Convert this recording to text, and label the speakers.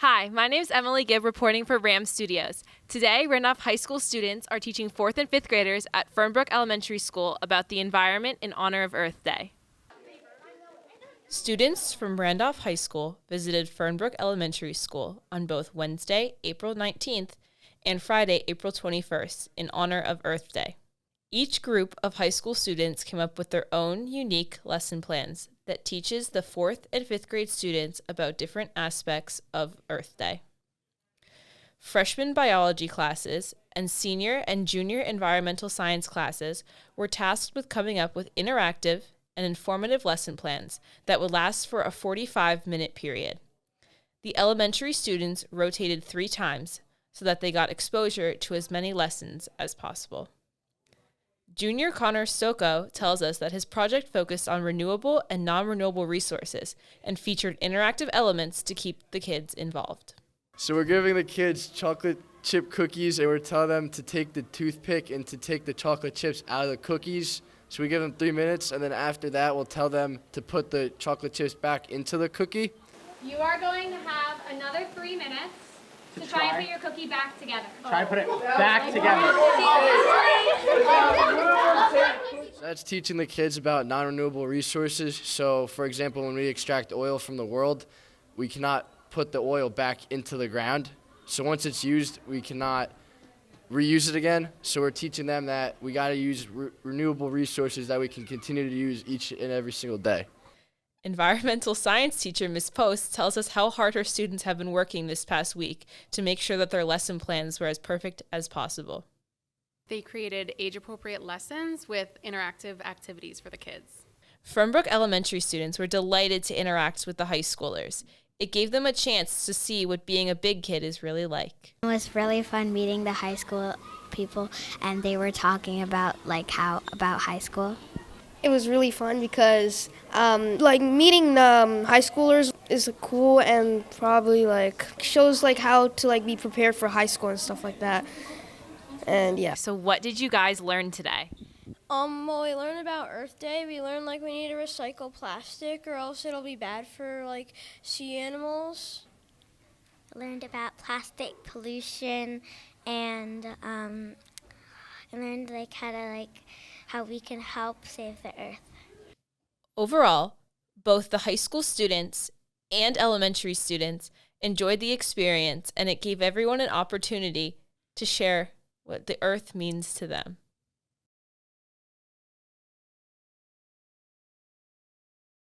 Speaker 1: Hi, my name is Emily Gibb reporting for RAM Studios. Today, Randolph High School students are teaching 4th and 5th graders at Fernbrook Elementary School about the environment in honor of Earth Day. Students from Randolph High School visited Fernbrook Elementary School on both Wednesday, April 19th and Friday, April 21st in honor of Earth Day. Each group of high school students came up with their own unique lesson plans that teaches the 4th and 5th grade students about different aspects of Earth Day. Freshman biology classes and senior and junior environmental science classes were tasked with coming up with interactive and informative lesson plans that would last for a 45-minute period. The elementary students rotated 3 times so that they got exposure to as many lessons as possible. Junior Connor Soko tells us that his project focused on renewable and non-renewable resources and featured interactive elements to keep the kids involved.
Speaker 2: So we're giving the kids chocolate chip cookies, and we're telling them to take the toothpick and to take the chocolate chips out of the cookies. So we give them 3 minutes, and then after that we'll tell them to put the chocolate chips back into the cookie.
Speaker 3: You are going to have another 3 minutes to try and put your cookie back together.
Speaker 4: Try to put it back together.
Speaker 2: That's teaching the kids about non-renewable resources. So, for example, when we extract oil from the world, we cannot put the oil back into the ground. So once it's used, we cannot reuse it again. So we're teaching them that we got to use renewable resources that we can continue to use each and every single day.
Speaker 1: Environmental science teacher Ms. Post tells us how hard her students have been working this past week to make sure that their lesson plans were as perfect as possible.
Speaker 5: They created age-appropriate lessons with interactive activities for the kids.
Speaker 1: Fernbrook Elementary students were delighted to interact with the high schoolers. It gave them a chance to see what being a big kid is really like.
Speaker 6: It was really fun meeting the high school people, and they were talking about about high school.
Speaker 7: It was really fun because meeting high schoolers is cool and probably shows how to be prepared for high school and stuff like that. And yeah.
Speaker 1: So what did you guys learn today?
Speaker 8: Well, we learned about Earth Day. We learned we need to recycle plastic or else it'll be bad for sea animals.
Speaker 6: I learned about plastic pollution and I learned how we can help save the earth.
Speaker 1: Overall, both the high school students and elementary students enjoyed the experience, and it gave everyone an opportunity to share what the earth means to them.